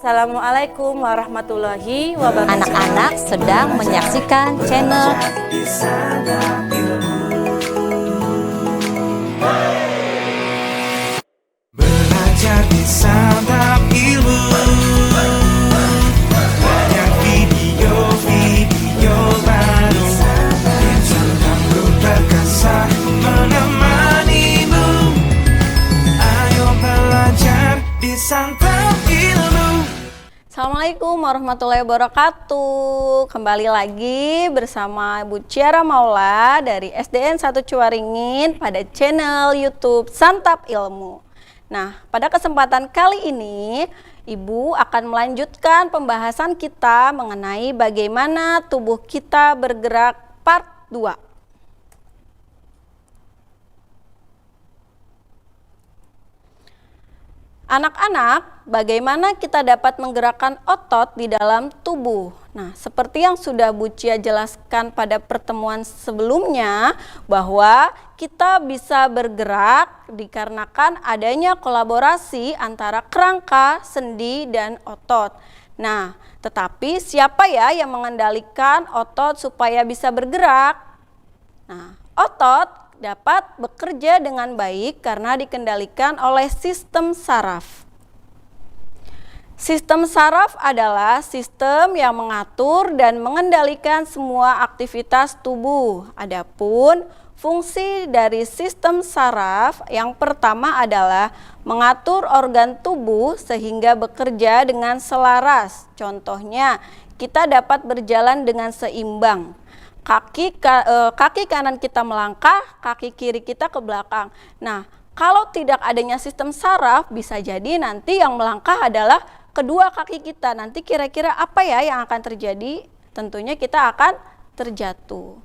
Assalamualaikum warahmatullahi wabarakatuh. Anak-anak sedang menyaksikan channel Belajar di Santap Ilmu. Banyak video-video baru yang selalu terkesan menemanimu. Ayo belajar di Santap Ilmu. Assalamualaikum warahmatullahi wabarakatuh. Kembali lagi bersama Bu Ciara Maula dari SDN 1 Ciwaringin pada channel YouTube Santap Ilmu. Nah, pada kesempatan kali ini Ibu akan melanjutkan pembahasan kita mengenai bagaimana tubuh kita bergerak part 2. Anak-anak, bagaimana kita dapat menggerakkan otot di dalam tubuh? Nah, seperti yang sudah Bu Cia jelaskan pada pertemuan sebelumnya, bahwa kita bisa bergerak dikarenakan adanya kolaborasi antara kerangka, sendi, dan otot. Nah, tetapi siapa ya yang mengendalikan otot supaya bisa bergerak? Nah, otot dapat bekerja dengan baik karena dikendalikan oleh sistem saraf. Sistem saraf adalah sistem yang mengatur dan mengendalikan semua aktivitas tubuh. Adapun fungsi dari sistem saraf yang pertama adalah mengatur organ tubuh sehingga bekerja dengan selaras. Contohnya, kita dapat berjalan dengan seimbang. Kaki kanan kita melangkah, kaki kiri kita ke belakang. Nah, kalau tidak adanya sistem saraf, bisa jadi nanti yang melangkah adalah kedua kaki kita. Nanti kira-kira apa ya yang akan terjadi? Tentunya kita akan terjatuh.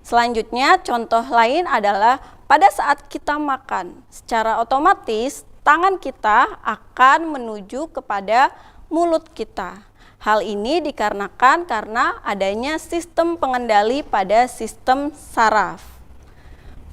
Selanjutnya, contoh lain adalah pada saat kita makan, secara otomatis tangan kita akan menuju kepada mulut kita. Hal ini dikarenakan karena adanya sistem pengendali pada sistem saraf.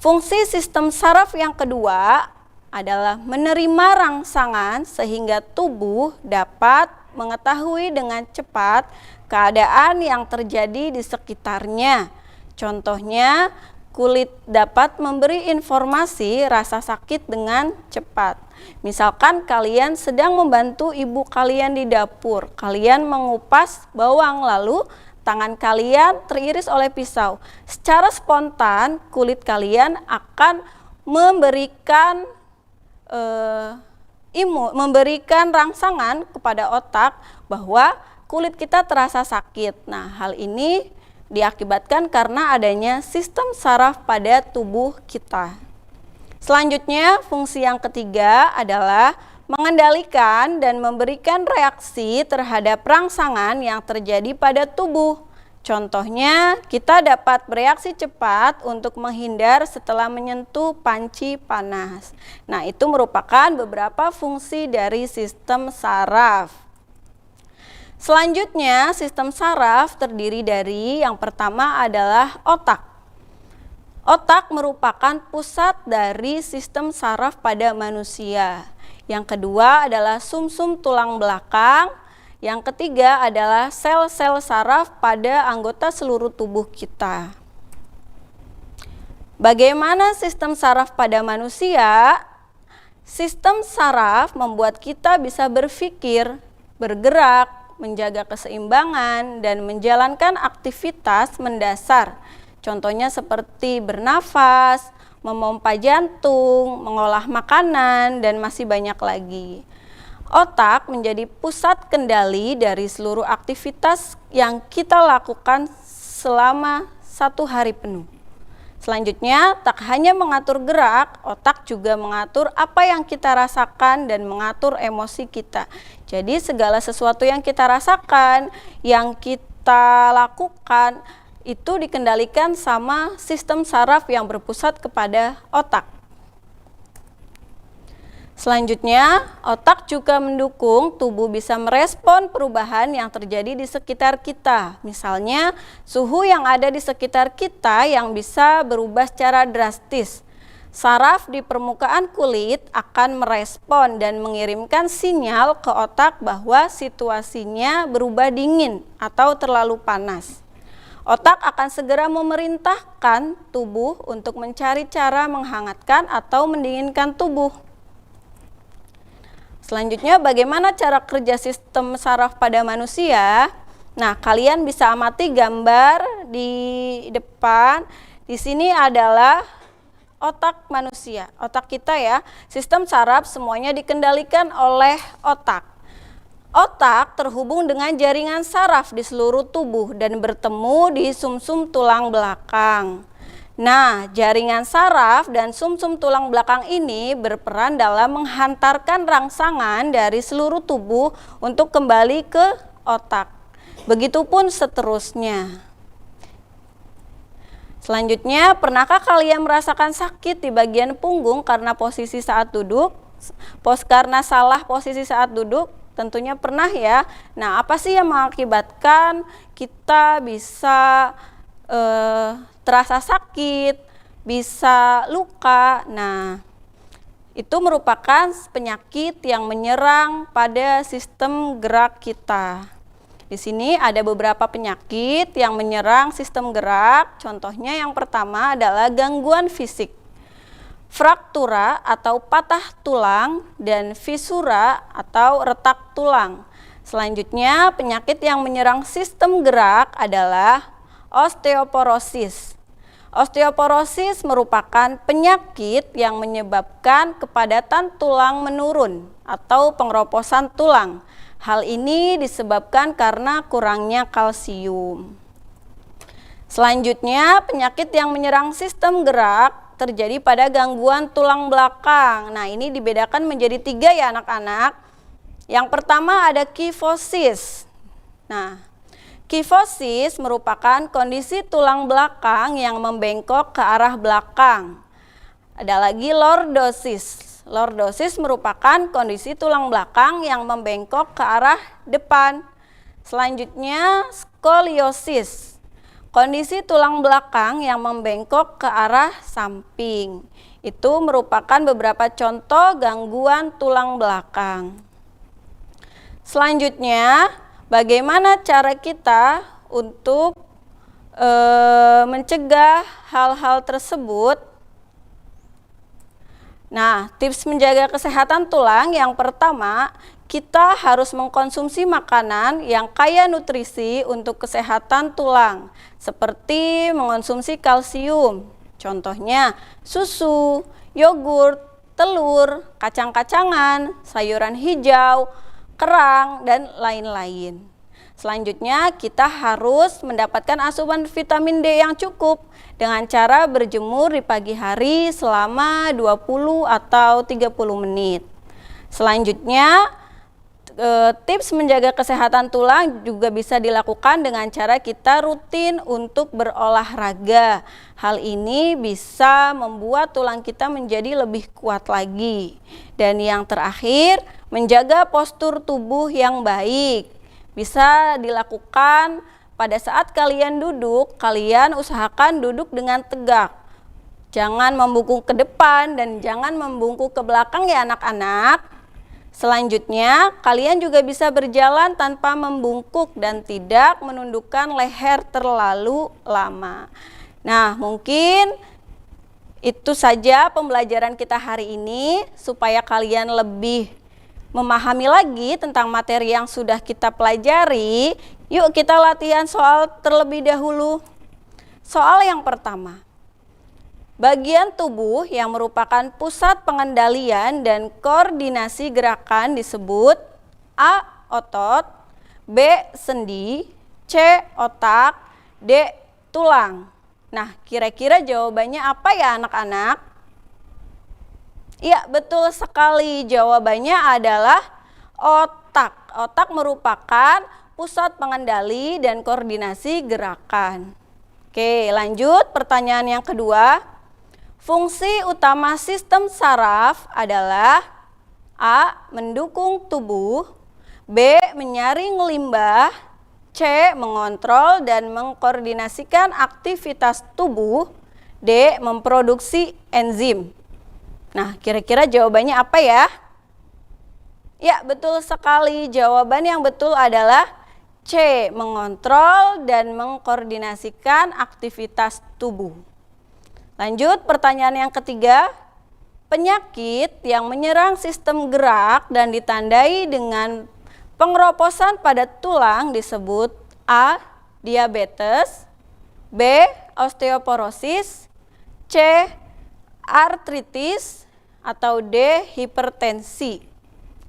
Fungsi sistem saraf yang kedua adalah menerima rangsangan sehingga tubuh dapat mengetahui dengan cepat keadaan yang terjadi di sekitarnya. Contohnya, kulit dapat memberi informasi rasa sakit dengan cepat. Misalkan kalian sedang membantu ibu kalian di dapur, kalian mengupas bawang lalu tangan kalian teriris oleh pisau. Secara spontan kulit kalian akan memberikan rangsangan kepada otak bahwa kulit kita terasa sakit. Nah, hal ini diakibatkan karena adanya sistem saraf pada tubuh kita. Selanjutnya, fungsi yang ketiga adalah mengendalikan dan memberikan reaksi terhadap rangsangan yang terjadi pada tubuh. Contohnya, kita dapat bereaksi cepat untuk menghindar setelah menyentuh panci panas. Nah, itu merupakan beberapa fungsi dari sistem saraf. Selanjutnya, sistem saraf terdiri dari yang pertama adalah otak. Otak merupakan pusat dari sistem saraf pada manusia. Yang kedua adalah sumsum tulang belakang. Yang ketiga adalah sel-sel saraf pada anggota seluruh tubuh kita. Bagaimana sistem saraf pada manusia? Sistem saraf membuat kita bisa berpikir, bergerak, menjaga keseimbangan, dan menjalankan aktivitas mendasar. Contohnya seperti bernafas, memompa jantung, mengolah makanan, dan masih banyak lagi. Otak menjadi pusat kendali dari seluruh aktivitas yang kita lakukan selama 1 hari penuh. Selanjutnya, tak hanya mengatur gerak, otak juga mengatur apa yang kita rasakan dan mengatur emosi kita. Jadi segala sesuatu yang kita rasakan, yang kita lakukan, itu dikendalikan sama sistem saraf yang berpusat kepada otak. Selanjutnya, otak juga mendukung tubuh bisa merespon perubahan yang terjadi di sekitar kita. Misalnya, suhu yang ada di sekitar kita yang bisa berubah secara drastis. Saraf di permukaan kulit akan merespon dan mengirimkan sinyal ke otak bahwa situasinya berubah dingin atau terlalu panas. Otak akan segera memerintahkan tubuh untuk mencari cara menghangatkan atau mendinginkan tubuh. Selanjutnya, bagaimana cara kerja sistem saraf pada manusia? Nah, kalian bisa amati gambar di depan. Di sini adalah otak manusia, otak kita ya. Sistem saraf semuanya dikendalikan oleh otak. Otak terhubung dengan jaringan saraf di seluruh tubuh dan bertemu di sumsum tulang belakang. Nah, jaringan saraf dan sumsum tulang belakang ini berperan dalam menghantarkan rangsangan dari seluruh tubuh untuk kembali ke otak. Begitupun seterusnya. Selanjutnya, pernahkah kalian merasakan sakit di bagian punggung karena posisi saat duduk? Karena salah posisi saat duduk? Tentunya pernah ya. Nah, apa sih yang mengakibatkan kita bisa terasa sakit, bisa luka? Nah, itu merupakan penyakit yang menyerang pada sistem gerak kita. Di sini ada beberapa penyakit yang menyerang sistem gerak. Contohnya yang pertama adalah gangguan fisik, fraktura atau patah tulang, dan fisura atau retak tulang. Selanjutnya, penyakit yang menyerang sistem gerak adalah osteoporosis. Osteoporosis merupakan penyakit yang menyebabkan kepadatan tulang menurun atau pengeroposan tulang. Hal ini disebabkan karena kurangnya kalsium. Selanjutnya, penyakit yang menyerang sistem gerak terjadi pada gangguan tulang belakang. Nah, ini dibedakan menjadi 3 ya anak-anak. Yang pertama ada kifosis. Nah, kifosis merupakan kondisi tulang belakang yang membengkok ke arah belakang. Ada lagi lordosis. Lordosis merupakan kondisi tulang belakang yang membengkok ke arah depan. Selanjutnya skoliosis, kondisi tulang belakang yang membengkok ke arah samping. Itu merupakan beberapa contoh gangguan tulang belakang. Selanjutnya, bagaimana cara kita untuk mencegah hal-hal tersebut? Nah, tips menjaga kesehatan tulang yang pertama, kita harus mengkonsumsi makanan yang kaya nutrisi untuk kesehatan tulang, seperti mengonsumsi kalsium. Contohnya susu, yogurt, telur, kacang-kacangan, sayuran hijau, kerang, dan lain-lain. Selanjutnya, kita harus mendapatkan asupan vitamin D yang cukup dengan cara berjemur di pagi hari selama 20 atau 30 menit. Selanjutnya, tips menjaga kesehatan tulang juga bisa dilakukan dengan cara kita rutin untuk berolahraga. Hal ini bisa membuat tulang kita menjadi lebih kuat lagi. Dan yang terakhir, menjaga postur tubuh yang baik. Bisa dilakukan pada saat kalian duduk, kalian usahakan duduk dengan tegak. Jangan membungkuk ke depan dan jangan membungkuk ke belakang ya anak-anak. Selanjutnya, kalian juga bisa berjalan tanpa membungkuk dan tidak menundukkan leher terlalu lama. Nah, mungkin itu saja pembelajaran kita hari ini supaya kalian lebih memahami lagi tentang materi yang sudah kita pelajari. Yuk kita latihan soal terlebih dahulu. Soal yang pertama, bagian tubuh yang merupakan pusat pengendalian dan koordinasi gerakan disebut A. Otot, B. Sendi, C. Otak, D. Tulang. Nah, kira-kira jawabannya apa ya anak-anak? Iya, betul sekali. Jawabannya adalah otak. Otak merupakan pusat pengendali dan koordinasi gerakan. Oke, lanjut pertanyaan yang kedua. Fungsi utama sistem saraf adalah A. Mendukung tubuh, B. Menyaring limbah, C. Mengontrol dan mengkoordinasikan aktivitas tubuh, D. Memproduksi enzim. Nah, kira-kira jawabannya apa ya? Ya, betul sekali. Jawaban yang betul adalah C. Mengontrol dan mengkoordinasikan aktivitas tubuh. Lanjut, pertanyaan yang ketiga. Penyakit yang menyerang sistem gerak dan ditandai dengan pengeroposan pada tulang disebut A. Diabetes, B. Osteoporosis, C. Artritis, atau D. Hipertensi.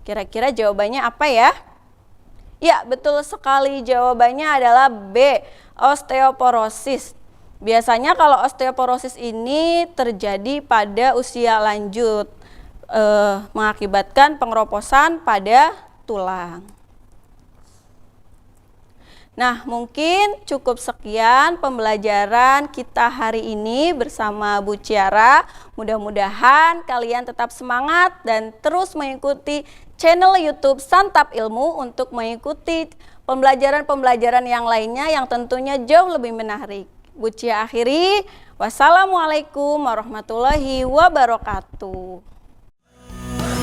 Kira-kira jawabannya apa ya? Ya, betul sekali. Jawabannya adalah B. Osteoporosis. Biasanya kalau osteoporosis ini terjadi pada usia lanjut, mengakibatkan pengeroposan pada tulang. Nah, mungkin cukup sekian pembelajaran kita hari ini bersama Bu Ciara. Mudah-mudahan kalian tetap semangat dan terus mengikuti channel YouTube Santap Ilmu untuk mengikuti pembelajaran-pembelajaran yang lainnya yang tentunya jauh lebih menarik. Bu Cia akhiri, wassalamualaikum warahmatullahi wabarakatuh.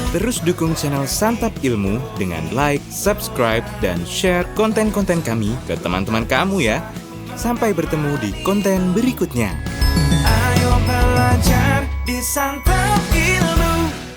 Terus dukung channel Santap Ilmu dengan like, subscribe, dan share konten-konten kami ke teman-teman kamu ya. Sampai bertemu di konten berikutnya. Ayo belajar di Santap Ilmu.